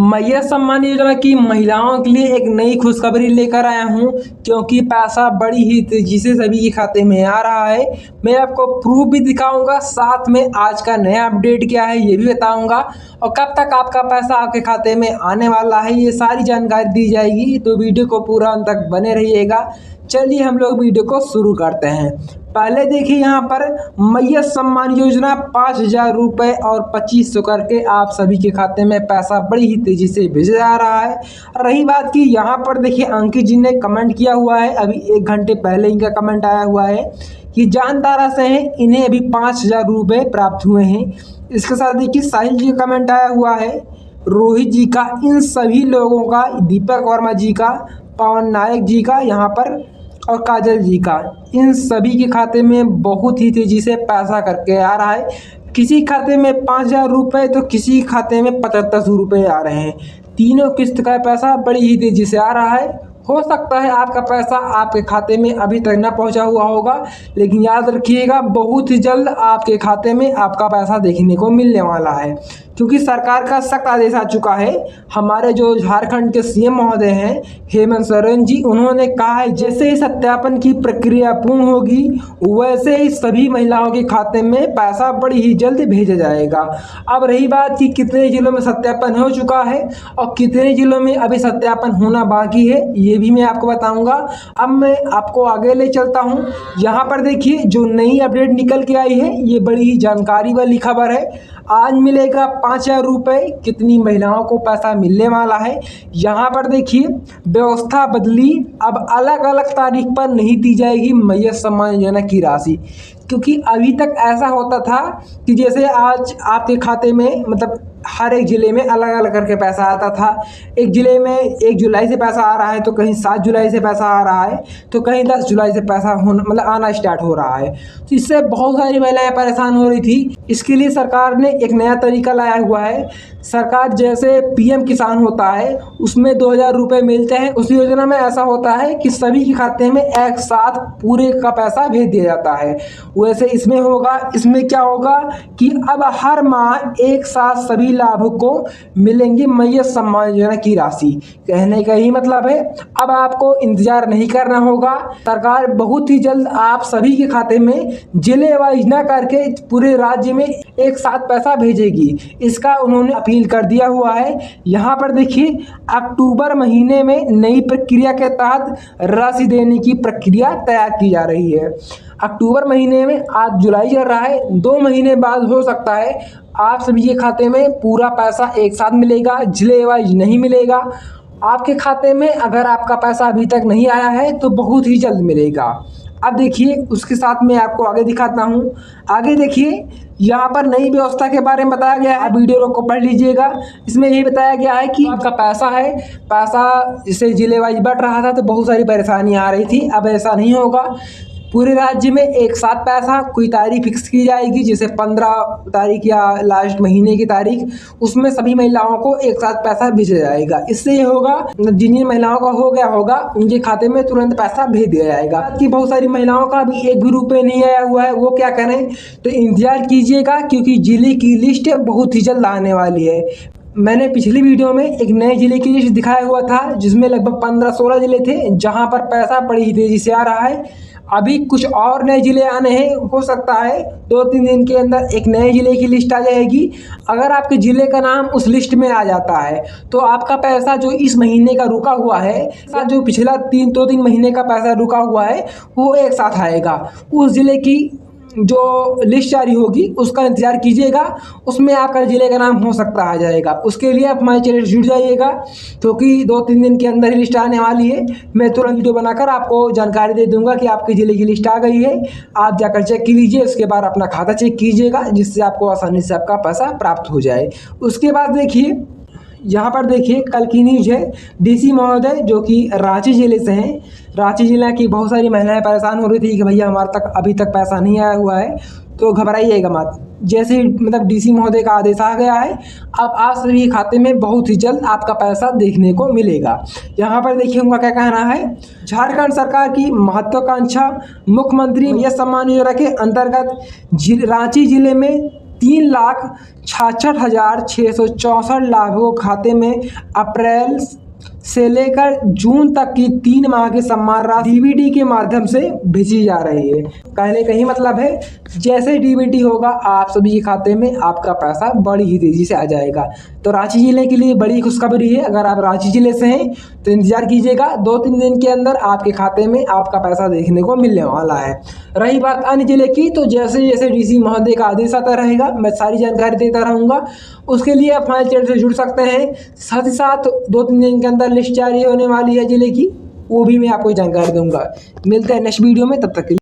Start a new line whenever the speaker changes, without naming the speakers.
मैया सम्मान योजना की महिलाओं के लिए एक नई खुशखबरी लेकर आया हूं, क्योंकि पैसा बड़ी ही तेजी से सभी के खाते में आ रहा है। मैं आपको प्रूफ भी दिखाऊंगा, साथ में आज का नया अपडेट क्या है ये भी बताऊंगा, और कब तक आपका पैसा आपके खाते में आने वाला है ये सारी जानकारी दी जाएगी। तो वीडियो को पूरा अंत तक बने रहिएगा। चलिए हम लोग वीडियो को शुरू करते हैं। पहले देखिए यहाँ पर मैया सम्मान योजना 5,000 रुपये और 2,500 करके आप सभी के खाते में पैसा बड़ी ही तेजी से भेजा जा रहा है। रही बात की यहाँ पर देखिए अंकित जी ने कमेंट किया हुआ है, अभी 1 घंटे पहले इनका कमेंट आया हुआ है कि जानदारा से हैं इन्हें अभी 5,000 रुपये प्राप्त हुए हैं। इसके साथ देखिए साहिल जी का कमेंट आया हुआ है, रोहित जी का, इन सभी लोगों का, दीपक वर्मा जी का, पवन नायक जी का यहाँ पर और काजल जी का, इन सभी के खाते में बहुत ही तेज़ी से पैसा करके आ रहा है। किसी खाते में 5,000 रुपये तो किसी खाते में 75 रुपये आ रहे हैं। तीनों किस्त का पैसा बड़ी ही तेज़ी से आ रहा है। हो सकता है आपका पैसा आपके खाते में अभी तक ना पहुंचा हुआ होगा, लेकिन याद रखिएगा बहुत ही जल्द आपके खाते में आपका पैसा देखने को मिलने वाला है, क्योंकि सरकार का सख्त आदेश आ चुका है। हमारे जो झारखंड के सीएम महोदय हैं हेमंत सोरेन जी, उन्होंने कहा है जैसे ही सत्यापन की प्रक्रिया पूर्ण होगी वैसे ही सभी महिलाओं के खाते में पैसा बड़ी ही जल्द भेजा जाएगा। अब रही बात कि कितने जिलों में सत्यापन हो चुका है और कितने जिलों में अभी सत्यापन होना बाकी है ये भी मैं आपको बताऊंगा। अब मैं आपको आगे ले चलता हूं। यहाँ पर देखिए जो नई अपडेट निकल के आई है ये बड़ी ही जानकारी वाली खबर है। आज मिलेगा 5,000 रुपये, कितनी महिलाओं को पैसा मिलने वाला है यहाँ पर देखिए। व्यवस्था बदली, अब अलग अलग तारीख पर नहीं दी जाएगी मैया सम्मान योजना की राशि, क्योंकि अभी तक ऐसा होता था कि जैसे आज आपके खाते में मतलब हर एक ज़िले में अलग अलग करके पैसा आता था। एक ज़िले में 1 जुलाई से पैसा आ रहा है, तो कहीं 7 जुलाई से पैसा आ रहा है, तो कहीं 10 जुलाई से पैसा होना मतलब आना स्टार्ट हो रहा है। तो इससे बहुत सारी महिलाएं परेशान हो रही थी। इसके लिए सरकार ने एक नया तरीका लाया हुआ है। सरकार जैसे पीएम किसान होता है उसमें 2,000 रुपये मिलते हैं, उस योजना में ऐसा होता है कि सभी के खाते में एक साथ पूरे का पैसा भेज दिया जाता है। वैसे इसमें होगा, इसमें क्या होगा कि अब हर माह एक साथ सभी लाभुक को मिलेंगी मैया सम्मान योजना की राशि। कहने का ही मतलब है अब आपको इंतजार नहीं करना होगा। सरकार बहुत ही जल्द आप सभी के खाते में जिले वाइज ना करके पूरे राज्य में एक साथ पैसा भेजेगी, इसका उन्होंने अपील कर दिया हुआ है। यहाँ पर देखिए अक्टूबर महीने में नई प्रक्रिया के तहत राशि देने की प्रक्रिया तैयार की जा रही है। अक्टूबर महीने में, आज जुलाई चल रहा है, 2 महीने बाद हो सकता है आप सभी के खाते में पूरा पैसा एक साथ मिलेगा, जिले वाइज नहीं मिलेगा। आपके खाते में अगर आपका पैसा अभी तक नहीं आया है तो बहुत ही जल्द मिलेगा। अब देखिए उसके साथ मैं आपको आगे दिखाता हूँ। आगे देखिए यहाँ पर नई व्यवस्था के बारे में बताया गया है, वीडियो को पढ़ लीजिएगा। इसमें यही बताया गया है कि आपका पैसा है, पैसा जैसे जिले वाइज बढ़ रहा था तो बहुत सारी परेशानियाँ आ रही थी, अब ऐसा नहीं होगा। पूरे राज्य में एक साथ पैसा, कोई तारीख फिक्स की जाएगी, जैसे 15 तारीख या लास्ट महीने की तारीख, उसमें सभी महिलाओं को एक साथ पैसा भेजा जाएगा। इससे ये होगा जिन जिन महिलाओं का हो गया होगा उनके खाते में तुरंत पैसा भेज दिया जाएगा। कि बहुत सारी महिलाओं का अभी 1 भी रुपये नहीं आया हुआ है, वो क्या करें, तो इंतजार कीजिएगा, क्योंकि जिले की लिस्ट बहुत ही जल्द आने वाली है। मैंने पिछली वीडियो में एक नए ज़िले की लिस्ट दिखाया हुआ था जिसमें लगभग 15-16 ज़िले थे जहां पर पैसा बड़ी ही तेज़ी से आ रहा है। अभी कुछ और नए ज़िले आने हैं, हो सकता है 2-3 दिन के अंदर एक नए ज़िले की लिस्ट आ जाएगी। अगर आपके ज़िले का नाम उस लिस्ट में आ जाता है तो आपका पैसा जो इस महीने का रुका हुआ है, जो पिछला 2-3 महीने का पैसा रुका हुआ है वो एक साथ आएगा। उस ज़िले की जो लिस्ट जारी होगी उसका इंतज़ार कीजिएगा, उसमें आपका ज़िले का नाम हो सकता आ जाएगा। उसके लिए आप हमारे चैनल से जुड़ जाइएगा, क्योंकि 2-3 दिन के अंदर ही लिस्ट आने वाली है। मैं तुरंत वीडियो बनाकर आपको जानकारी दे दूंगा कि आपके ज़िले की लिस्ट आ गई है। आप जाकर चेक कर लीजिए, उसके बाद अपना खाता चेक कीजिएगा, जिससे आपको आसानी से आपका पैसा प्राप्त हो जाए। उसके बाद देखिए यहाँ पर देखिए कल की न्यूज़ है, डीसी महोदय जो कि रांची ज़िले से हैं। रांची ज़िला की बहुत सारी महिलाएं परेशान हो रही थी कि भैया हमारे तक अभी तक पैसा नहीं आया हुआ है, तो घबराइएगा मत। जैसे मतलब डीसी महोदय का आदेश आ गया है, अब आप सभी खाते में बहुत ही जल्द आपका पैसा देखने को मिलेगा। यहाँ पर देखिए उनका क्या कहना है, झारखंड सरकार की महत्वाकांक्षा मुख्यमंत्री मैया सम्मान योजना के अंतर्गत रांची जिले में 3,66,664 लाभुकों के खाते में अप्रैल से लेकर जून तक की 3 माह की सम्मान राशि डीबीटी के माध्यम से भेजी जा रही है। कहने का ही मतलब है जैसे डीबीटी होगा आप सभी के खाते में आपका पैसा बड़ी ही तेजी से आ जाएगा। तो रांची जिले के लिए बड़ी खुशखबरी है। अगर आप रांची जिले से हैं तो इंतजार कीजिएगा, 2-3 दिन के अंदर आपके खाते में आपका पैसा देखने को मिलने वाला है। रही बात अन्य जिले की, तो जैसे जैसे डीसी महोदय का आदेश आता रहेगा मैं सारी जानकारी देता रहूँगा। उसके लिए आप हमारे चैनल से जुड़ सकते हैं। साथ ही साथ 2-3 दिन के अंदर लिस्ट जारी होने वाली है जिले की, वो भी मैं आपको जानकारी दूंगा। मिलते हैं नेक्स्ट वीडियो में, तब तक के लिए।